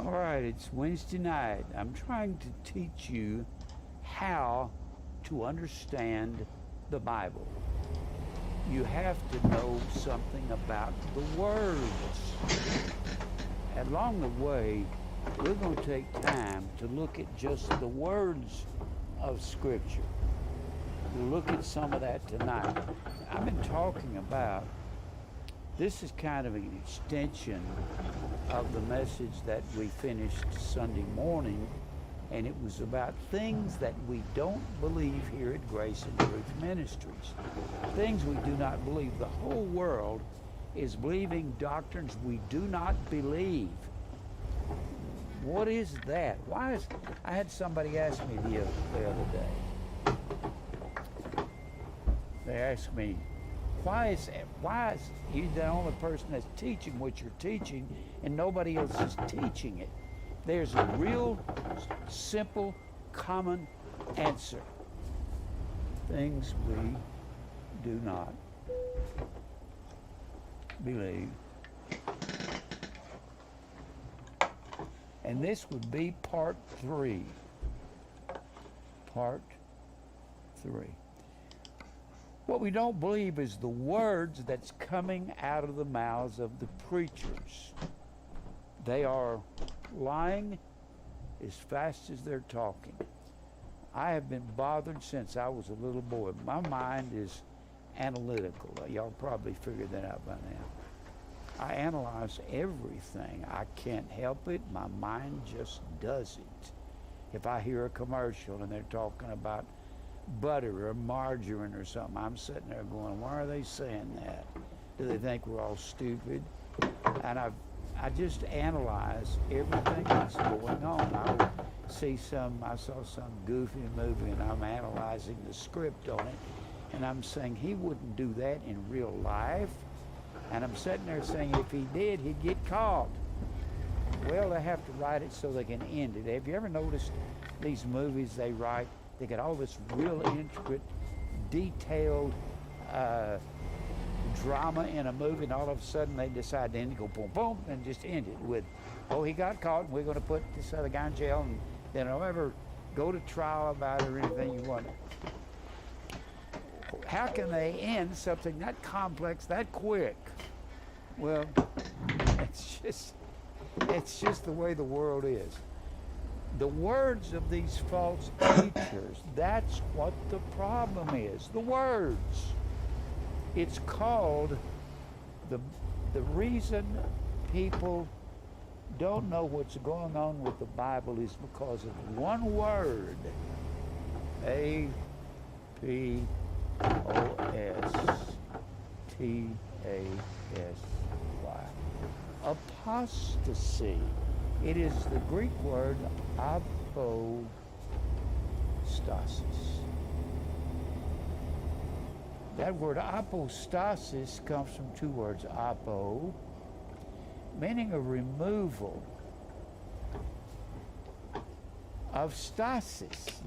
All right, it's Wednesday night. I'm trying to teach you how to understand the Bible. You have to know something about the words. Along the way, we're going to take time to look at just the words of Scripture. We'll look at some of that tonight. I've been talking about, this is kind of an extension of the message that we finished Sunday morning, and it was about things that we don't believe here at Grace and Truth Ministries. Things we do not believe. The whole world is believing doctrines we do not believe. What is that? I had somebody ask me the other day. They asked me, why is you the only person that's teaching what you're teaching and nobody else is teaching it? There's a real simple, common answer. Things we do not believe. And this would be part 3. Part 3. What we don't believe is the words that's coming out of the mouths of the preachers. They are lying as fast as they're talking. I have been bothered since I was a little boy. My mind is analytical. Y'all probably figured that out by now. I analyze everything. I can't help it. My mind just does it. If I hear a commercial and they're talking about butter or margarine or something, I'm sitting there going, why are they saying that? Do they think we're all stupid? And I just analyze everything that's going on. I saw some goofy movie and I'm analyzing the script on it, and I'm saying he wouldn't do that in real life. And I'm sitting there saying if he did, he'd get caught. Well, they have to write it so they can end it. Have you ever noticed these movies they write? They get all this real intricate, detailed drama in a movie, and all of a sudden they decide to end it, go boom, boom, and just end it with, oh, he got caught, and we're going to put this other guy in jail, and then don't ever go to trial about it or anything you want. How can they end something that complex that quick? Well, it's just the way the world is. The words of these false teachers, that's what the problem is. The words. It's called, the reason people don't know what's going on with the Bible is because of one word. A-P-O-S-T-A-S-Y. Apostasy. It is the Greek word apostasis. That word apostasis comes from 2 words, apo, meaning a removal, of stasis.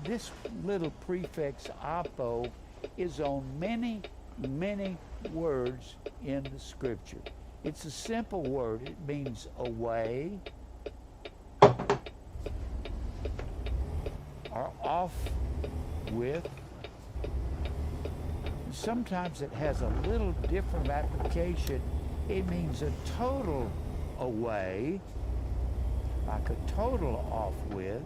This little prefix apo is on many, many words in the Scripture. It's a simple word. It means away or off with. Sometimes it has a little different application. It means a total away, like a total off with.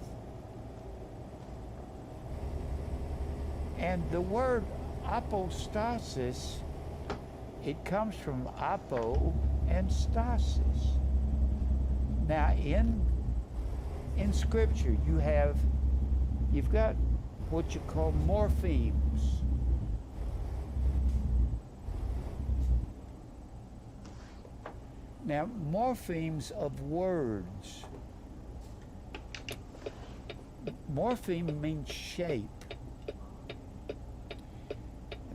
And the word apostasis, it comes from apo and stasis. Now in Scripture you've got what you call morphemes. Now, morphemes of words. Morpheme means shape.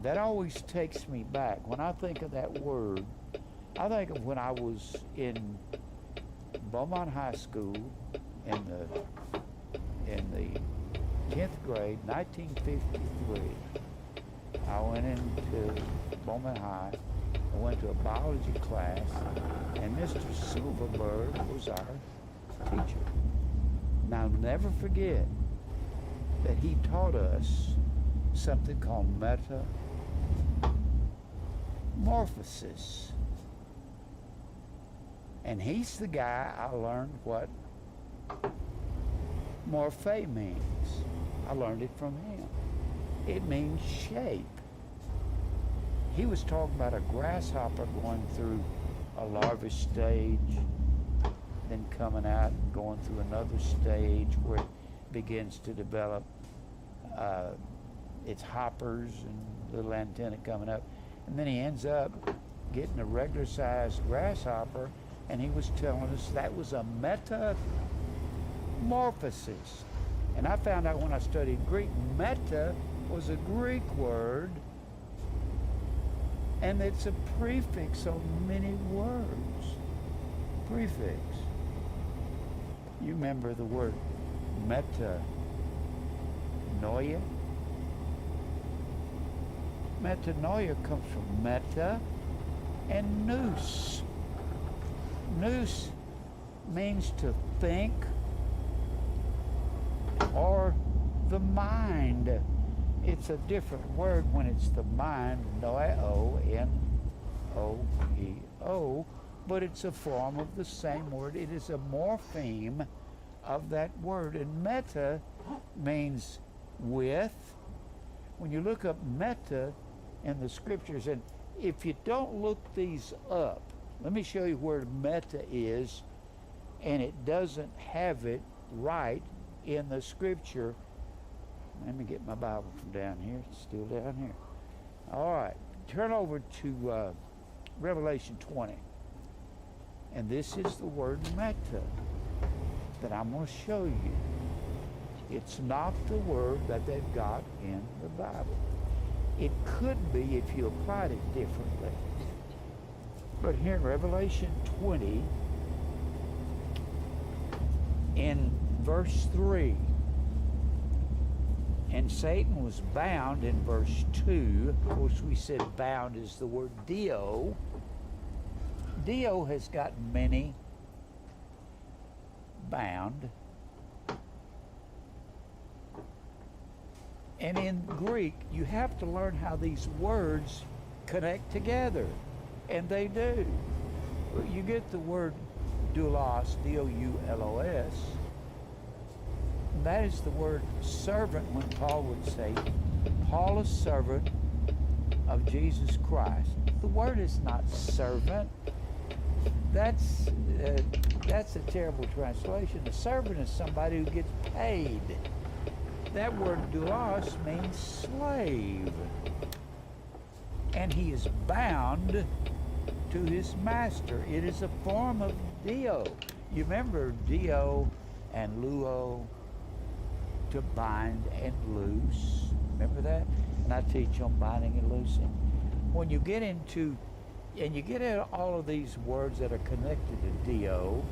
That always takes me back. When I think of that word, I think of when I was in Beaumont High School in the 10th grade, 1953. I went into Beaumont High. I went to a biology class, and Mr. Silverberg was our teacher. Now, never forget that he taught us something called metamorphosis. And he's the guy I learned what morphe means. I learned it from him. It means shape. He was talking about a grasshopper going through a larva stage, then coming out and going through another stage where it begins to develop its hoppers and little antenna coming up. And then he ends up getting a regular sized grasshopper, and he was telling us that was a metamorphosis. And I found out when I studied Greek, meta was a Greek word, and it's a prefix on many words. Prefix. You remember the word metanoia? Metanoia comes from meta and nous. Nous means to think or the mind. It's a different word when it's the mind, noeo, but it's a form of the same word. It is a morpheme of that word. And meta means with. When you look up meta in the scriptures, and if you don't look these up, let me show you where meta is, and it doesn't have it right in the scripture. Let me get my Bible from down here. It's still down here. All right. Turn over to Revelation 20. And this is the word meta that I'm going to show you. It's not the word that they've got in the Bible. It could be if you applied it differently. But here in Revelation 20, in verse 3, and Satan was bound in verse 2. Of course, we said bound is the word dio. Dio has got many bound. And in Greek, you have to learn how these words connect together. And they do. You get the word doulos, D-O-U-L-O-S. That is the word servant when Paul would say, Paul, a servant of Jesus Christ. The word is not servant. That's a terrible translation. A servant is somebody who gets paid. That word doulos means slave. And he is bound to his master. It is a form of dio. You remember dio and luo, to bind and loose. Remember that? And I teach on binding and loosing. When you get into, and you get at all of these words that are connected to dio,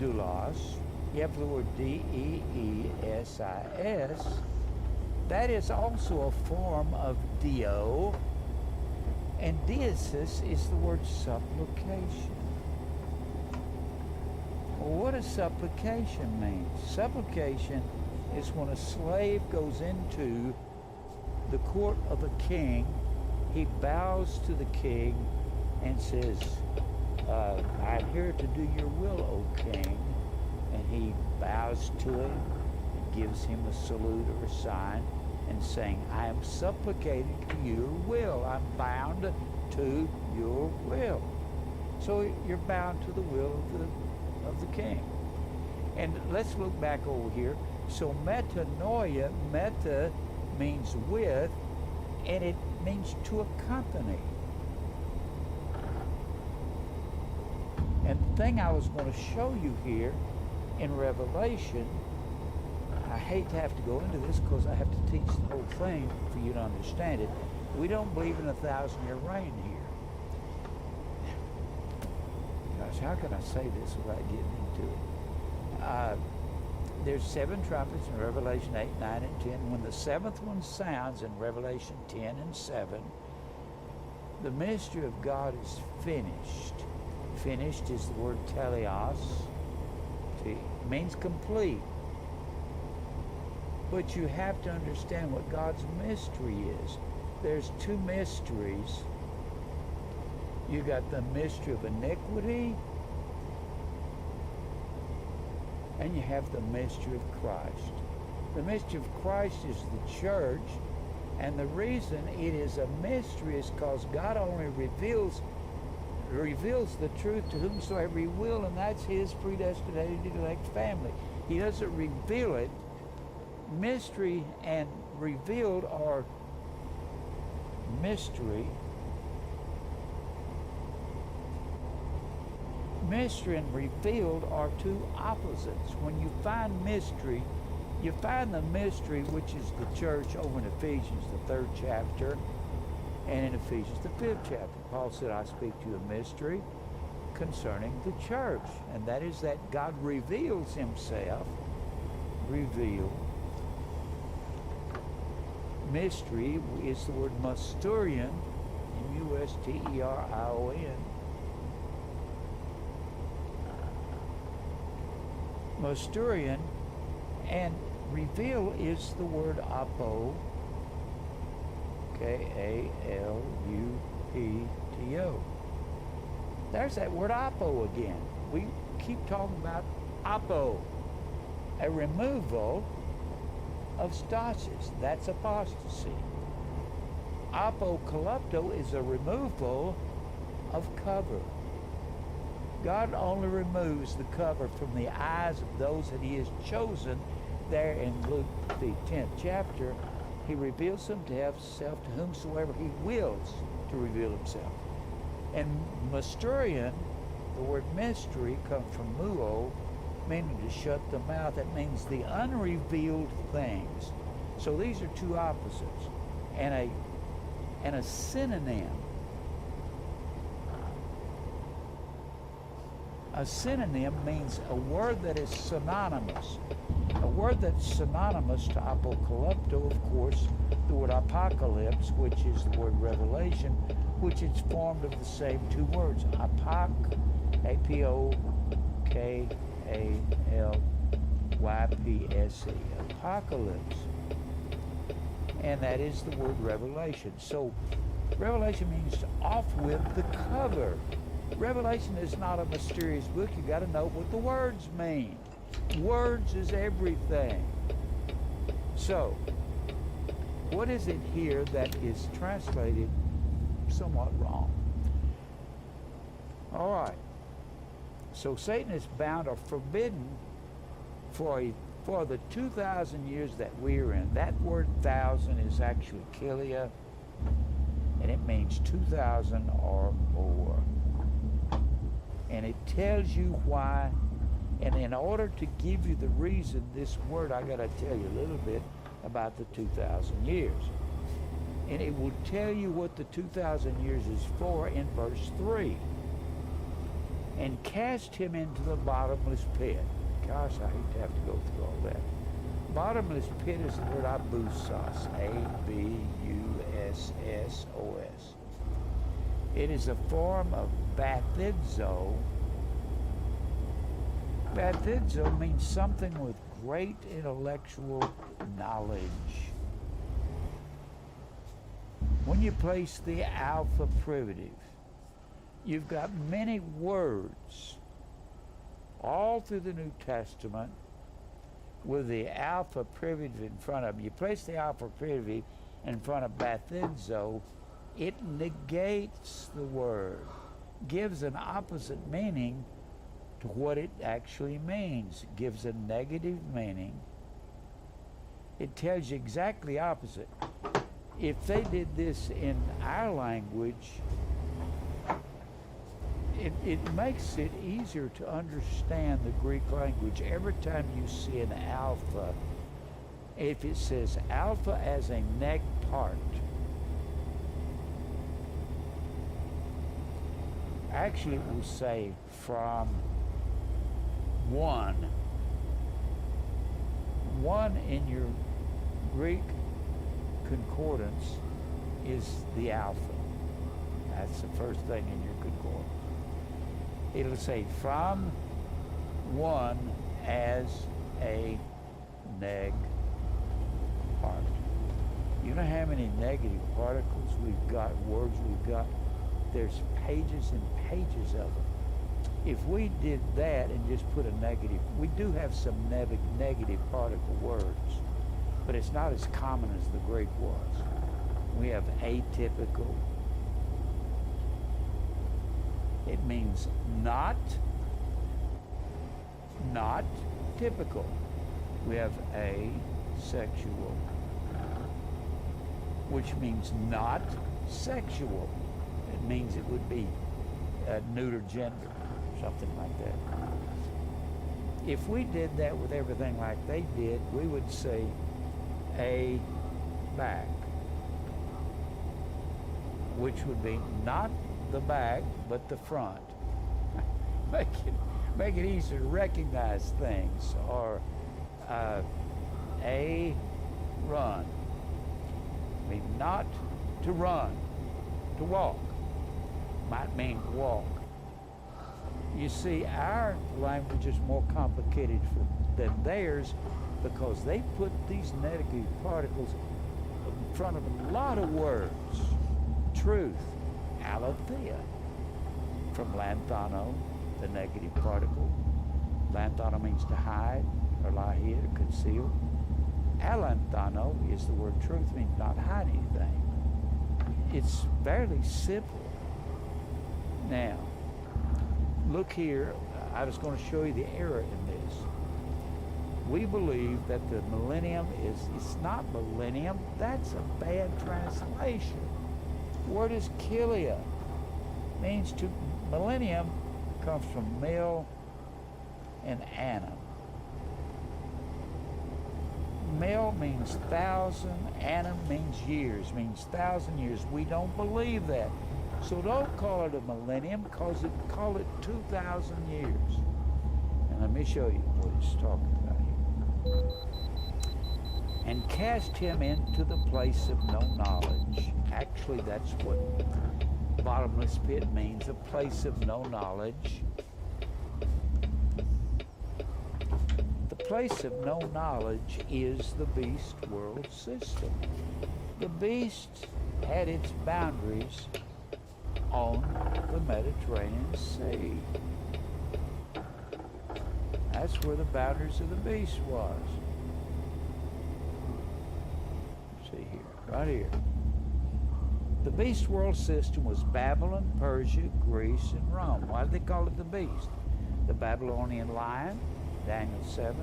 doulos, you have the word D-E-E-S-I-S. That is also a form of dio. And diesis is the word supplication. Well, what does supplication mean? Supplication is when a slave goes into the court of a king, he bows to the king and says, I'm here to do your will, O king. And he bows to him and gives him a salute or a sign and saying, I am supplicating your will. I'm bound to your will. So you're bound to the will of the king. And let's look back over here. So metanoia, meta means with, and it means to accompany. And the thing I was going to show you here in Revelation, I hate to have to go into this because I have to teach the whole thing for you to understand it. We don't believe in a 1,000-year reign here. Gosh, how can I say this without getting into it? There's 7 trumpets in Revelation 8, 9, and 10. When the 7th one sounds in Revelation 10 and 7, the ministry of God is finished. Finished is the word teleos. entirety. It means complete. But you have to understand what God's mystery is. There's two mysteries. You got the mystery of iniquity, and you have the mystery of Christ. The mystery of Christ is the church, and the reason it is a mystery is because God only reveals the truth to whomsoever he will, and that's his predestinated elect family. He doesn't reveal it. Mystery and revealed are mystery. Mystery and revealed are two opposites. When you find mystery, you find the mystery, which is the church, over in Ephesians, the 3rd chapter, and in Ephesians, the 5th chapter. Paul said, I speak to you a mystery concerning the church, and that is that God reveals himself. Reveal. Mystery is the word mysterion, M-U-S-T-E-R-I-O-N. Mysterion, and reveal is the word apo, K-A-L-U-P-T-O. There's that word apo again. We keep talking about apo, a removal of stasis. That's apostasy. Apocalypto is a removal of cover. God only removes the cover from the eyes of those that he has chosen. There in Luke, the 10th chapter, he reveals himself to whomsoever he wills to reveal himself. And mysterion, the word mystery, comes from muo, meaning to shut the mouth. That means the unrevealed things. So these are two opposites. And a synonym. A synonym means a word that is synonymous. A word that's synonymous to apocalypto, of course, the word apocalypse, which is the word revelation, which is formed of the same two words. A-P-O-K-A-L-Y-P-S-E. Apocalypse. And that is the word revelation. So revelation means to off-whip the cover. Revelation is not a mysterious book. You got to know what the words mean. Words is everything. So, what is it here that is translated somewhat wrong? All right. So Satan is bound or forbidden for the 2,000 years that we're in. That word 1,000 is actually kilia, and it means 2,000 or more. And it tells you why. And in order to give you the reason, this word, I got to tell you a little bit about the 2,000 years. And it will tell you what the 2,000 years is for in verse 3. And cast him into the bottomless pit. Gosh, I hate to have to go through all that. Bottomless pit is the word abusos, A-B-U-S-S-O-S. It is a form of bathizo. Bathizo means something with great intellectual knowledge. When you place the alpha privative, you've got many words all through the New Testament with the alpha privative in front of them. You place the alpha privative in front of bathizo, it negates the word, gives an opposite meaning to what it actually means, gives a negative meaning. It tells you exactly opposite. If they did this in our language, it makes it easier to understand the Greek language. Every time you see an alpha, if it says alpha as a neg part, actually it will say from one. One in your Greek concordance is the alpha. That's the first thing in your concordance. It'll say from one as a neg part. You know how many negative particles we've got, words we've got? There's pages and pages of them. If we did that and just put a negative, we do have some negative particle words, but it's not as common as the Greek was. We have atypical. It means not typical. We have asexual, which means not sexual. It means it would be a neuter gender, something like that. If we did that with everything like they did, we would say a back, which would be not the back, but the front. Make it easier to recognize things. Or a run. I mean, not to run, to walk. Might mean walk. You see, our language is more complicated than theirs because they put these negative particles in front of a lot of words. Truth, aletheia, from lanthano, the negative particle. Lanthano means to hide, or lie hid, or conceal. Alanthano is the word truth, means not hide anything. It's fairly simple. Now, look here. I was going to show you the error in this. We believe that the millennium it's not millennium. That's a bad translation. The word is kilia. Means to, millennium comes from mil and annum. Mil means 1,000, annum means years, means 1,000 years. We don't believe that. So don't call it a millennium, call it 2,000 years. And let me show you what he's talking about here. And cast him into the place of no knowledge. Actually, that's what bottomless pit means, a place of no knowledge. The place of no knowledge is the beast world system. The beast had its boundaries on the Mediterranean Sea. That's where the boundaries of the beast was. Let's see here, right here. The beast world system was Babylon, Persia, Greece, and Rome. Why did they call it the beast? The Babylonian lion, Daniel 7.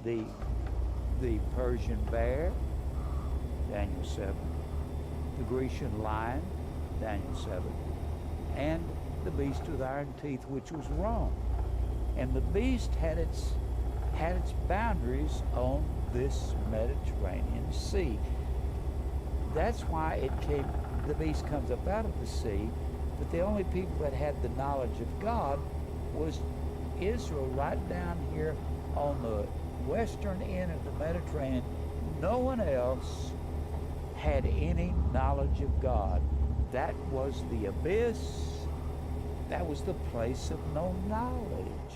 The Persian bear, Daniel 7. The Grecian lion, Daniel 7. And the beast with iron teeth, which was Rome. And the beast had its boundaries on this Mediterranean Sea. That's why the beast comes up out of the sea, but the only people that had the knowledge of God was Israel right down here on the western end of the Mediterranean. No one else had any knowledge of God. That was the abyss. That was the place of no knowledge.